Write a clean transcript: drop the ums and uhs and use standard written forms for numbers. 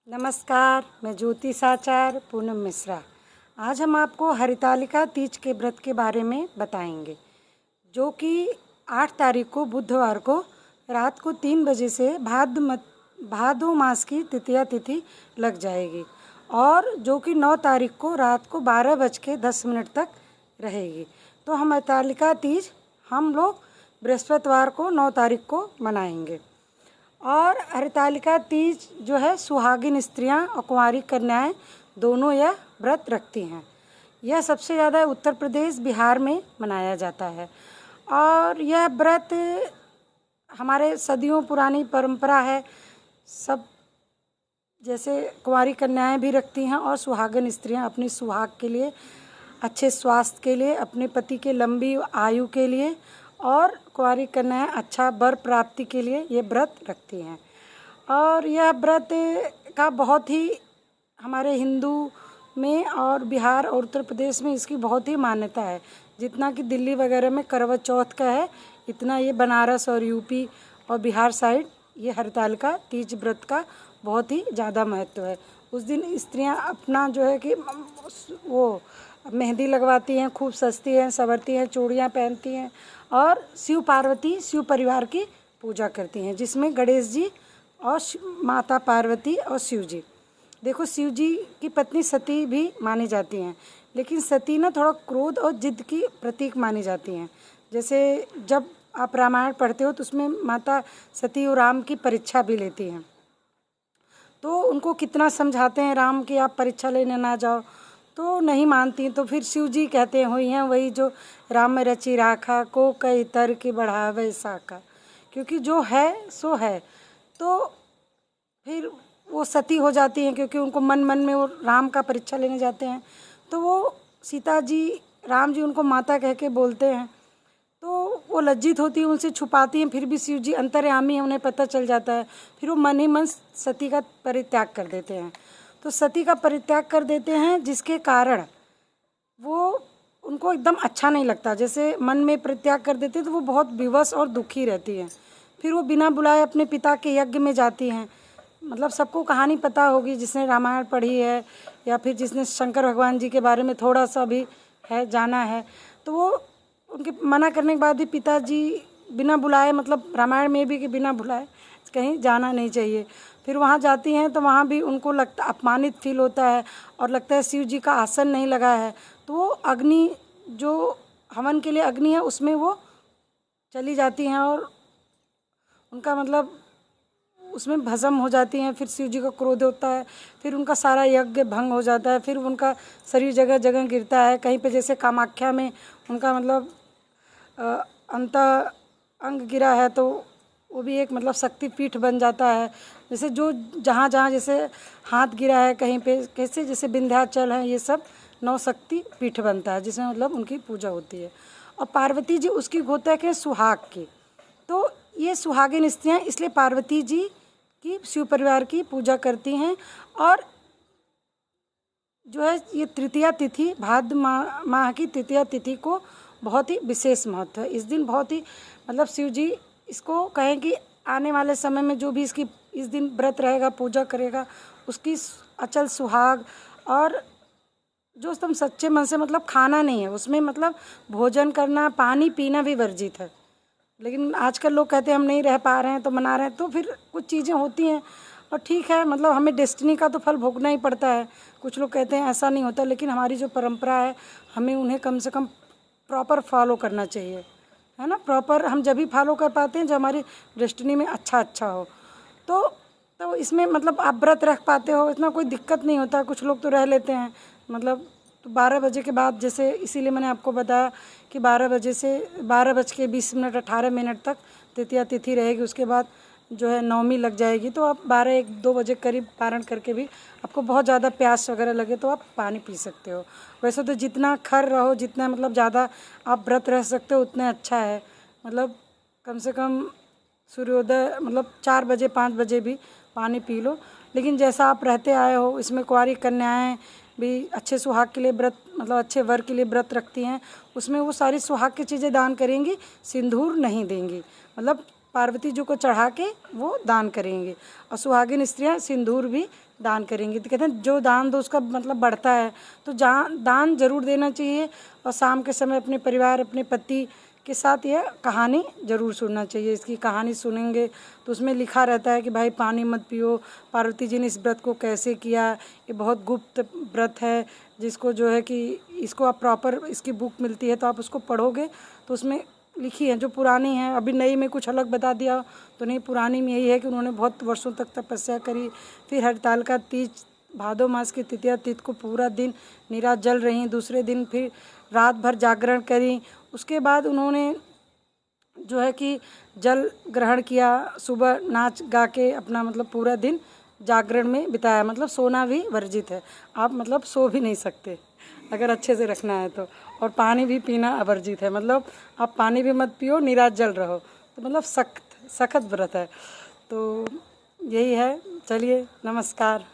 नमस्कार, मैं ज्योति साचार पूनम मिश्रा। आज हम आपको हरितालिका तीज के व्रत के बारे में बताएंगे, जो कि 8 तारीख को बुधवार को रात को 3 बजे से भादो मास की तृतीया तिथि लग जाएगी और जो कि 9 तारीख को रात को 12:10 तक रहेगी। तो हम हरितालिका तीज हम लोग बृहस्पतिवार को 9 तारीख को मनाएंगे। और हरितालिका तीज जो है सुहागिन स्त्रियां और कुंवारी कन्याएं दोनों यह व्रत रखती हैं। यह सबसे ज़्यादा उत्तर प्रदेश बिहार में मनाया जाता है और यह व्रत हमारे सदियों पुरानी परंपरा है। सब जैसे कुंवारी कन्याएं भी रखती हैं और सुहागिन स्त्रियां अपनी सुहाग के लिए, अच्छे स्वास्थ्य के लिए, अपने पति के लंबी आयु के लिए और कुंवारी कन्याएं अच्छा वर प्राप्ति के लिए ये व्रत रखती हैं। और यह व्रत का बहुत ही हमारे हिंदू में और बिहार और उत्तर प्रदेश में इसकी बहुत ही मान्यता है। जितना कि दिल्ली वगैरह में करवा चौथ का है, इतना ये बनारस और यूपी और बिहार साइड ये हरितालिका तीज व्रत का बहुत ही ज़्यादा महत्व है। उस दिन स्त्रियां अपना जो है कि वो मेहंदी लगवाती हैं, खूब सजती हैं, संवरती हैं, चूड़ियाँ पहनती हैं और शिव पार्वती शिव परिवार की पूजा करती हैं, जिसमें गणेश जी और माता पार्वती और शिव जी। देखो, शिव जी की पत्नी सती भी मानी जाती हैं, लेकिन सती ना थोड़ा क्रोध और जिद की प्रतीक मानी जाती हैं। जैसे जब आप रामायण पढ़ते हो तो उसमें माता सती और राम की परीक्षा भी लेती हैं, तो उनको कितना समझाते हैं राम कि आप परीक्षा लेने ना जाओ, तो नहीं मानती। तो फिर शिव जी कहते हैं, हुई हैं वही जो राम रचि राखा, को कई तर की बढ़ावे साका, क्योंकि जो है सो है। तो फिर वो सती हो जाती हैं, क्योंकि उनको मन मन में वो राम का परीक्षा लेने जाते हैं। तो वो सीता जी, राम जी उनको माता कह के बोलते हैं, तो वो लज्जित होती हैं, उनसे छुपाती हैं। फिर भी शिव जी अंतर्यामी हैं, उन्हें पता चल जाता है। फिर वो मन ही मन सती का परित्याग कर देते हैं। तो सती का परित्याग कर देते हैं, जिसके कारण वो उनको एकदम अच्छा नहीं लगता। जैसे मन में परित्याग कर देते हैं तो वो बहुत विवश और दुखी रहती हैं। फिर वो बिना बुलाए अपने पिता के यज्ञ में जाती हैं। मतलब सबको कहानी पता होगी, जिसने रामायण पढ़ी है या फिर जिसने शंकर भगवान जी के बारे में थोड़ा सा भी है जाना है, तो वो उनके मना करने के बाद भी पिताजी बिना बुलाए, मतलब रामायण में भी कि बिना बुलाए कहीं जाना नहीं चाहिए। फिर वहाँ जाती हैं तो वहाँ भी उनको लगता अपमानित फील होता है और लगता है शिव जी का आसन नहीं लगा है। तो वो अग्नि, जो हवन के लिए अग्नि है, उसमें वो चली जाती हैं और उनका मतलब उसमें भस्म हो जाती हैं। फिर शिव जी का क्रोध होता है, फिर उनका सारा यज्ञ भंग हो जाता है। फिर उनका शरीर जगह जगह गिरता है। कहीं पे जैसे कामाख्या में उनका मतलब अंत अंग गिरा है, तो वो भी एक मतलब शक्तिपीठ बन जाता है। जैसे जो जहाँ जहाँ जैसे हाथ गिरा है कहीं पे, कैसे जैसे विंध्याचल है, ये सब 9 शक्ति पीठ बनता है, जिसमें मतलब उनकी पूजा होती है। और पार्वती जी उसकी गोतक है सुहाग की। तो ये सुहागिन स्त्रियाँ इसलिए पार्वती जी की शिव परिवार की पूजा करती हैं। और जो है ये तृतीया तिथि, भाद्र माह की तृतीया तिथि को बहुत ही विशेष महत्व है। इस दिन बहुत ही मतलब शिव जी इसको कहें कि आने वाले समय में जो भी इसकी इस दिन व्रत रहेगा, पूजा करेगा, उसकी अचल सुहाग और जो एकदम सच्चे मन से, मतलब खाना नहीं है उसमें, मतलब भोजन करना, पानी पीना भी वर्जित है। लेकिन आजकल लोग कहते हैं हम नहीं रह पा रहे हैं तो मना रहे हैं। तो फिर कुछ चीज़ें होती हैं और ठीक है, मतलब हमें डेस्टिनी का तो फल भोगना ही पड़ता है। कुछ लोग कहते हैं ऐसा नहीं होता, लेकिन हमारी जो परंपरा है हमें उन्हें कम से कम प्रॉपर फॉलो करना चाहिए, है ना। प्रॉपर हम जब भी फॉलो कर पाते हैं जब हमारी डेस्टिनी में अच्छा हो। तो इसमें मतलब आप व्रत रख पाते हो, इतना कोई दिक्कत नहीं होता। कुछ लोग तो रह लेते हैं, मतलब तो 12 बजे के बाद, जैसे इसीलिए मैंने आपको बताया कि 12 बजे से 12:20 18 तक तृतीया तिथि रहेगी। उसके बाद जो है नवमी लग जाएगी, तो आप 12-1-2 बजे करीब पारण करके भी आपको बहुत ज़्यादा प्यास वगैरह लगे तो आप पानी पी सकते हो। वैसे तो जितना खर रहो, जितना मतलब ज़्यादा आप व्रत रह सकते हो उतना अच्छा है। मतलब कम से कम सूर्योदय मतलब 4 बजे 5 बजे भी पानी पी लो। लेकिन जैसा आप रहते आए हो, इसमें कुंवारी कन्याएं भी अच्छे सुहाग के लिए व्रत, मतलब अच्छे वर के लिए व्रत रखती हैं। उसमें वो सारी सुहाग की चीज़ें दान करेंगी, सिंदूर नहीं देंगी। मतलब पार्वती जी को चढ़ा के वो दान करेंगे। और सुहागिन स्त्रियाँ सिंदूर भी दान करेंगी। तो कहते हैं जो दान दो उसका मतलब बढ़ता है, तो दान जरूर देना चाहिए। और शाम के समय अपने परिवार, अपने पति के साथ यह कहानी ज़रूर सुनना चाहिए। इसकी कहानी सुनेंगे तो उसमें लिखा रहता है कि भाई पानी मत पियो, पार्वती जी ने इस व्रत को कैसे किया। ये बहुत गुप्त व्रत है, जिसको जो है कि इसको आप प्रॉपर इसकी बुक मिलती है तो आप उसको पढ़ोगे तो उसमें लिखी है। जो पुरानी है, अभी नई में कुछ अलग बता दिया तो नहीं, पुरानी में यही है कि उन्होंने बहुत वर्षों तक तपस्या करी। फिर हरितालिका तीज भादो मास की तृतीया तिथि को पूरा दिन निराजल रहीं, दूसरे दिन फिर रात भर जागरण करी। उसके बाद उन्होंने जो है कि जल ग्रहण किया, सुबह नाच गा के अपना मतलब पूरा दिन जागरण में बिताया। मतलब सोना भी वर्जित है, आप मतलब सो भी नहीं सकते अगर अच्छे से रखना है तो। और पानी भी पीना अवर्जित है, मतलब आप पानी भी मत पियो, निराजल रहो। तो मतलब सख्त व्रत है। तो यही है। चलिए, नमस्कार।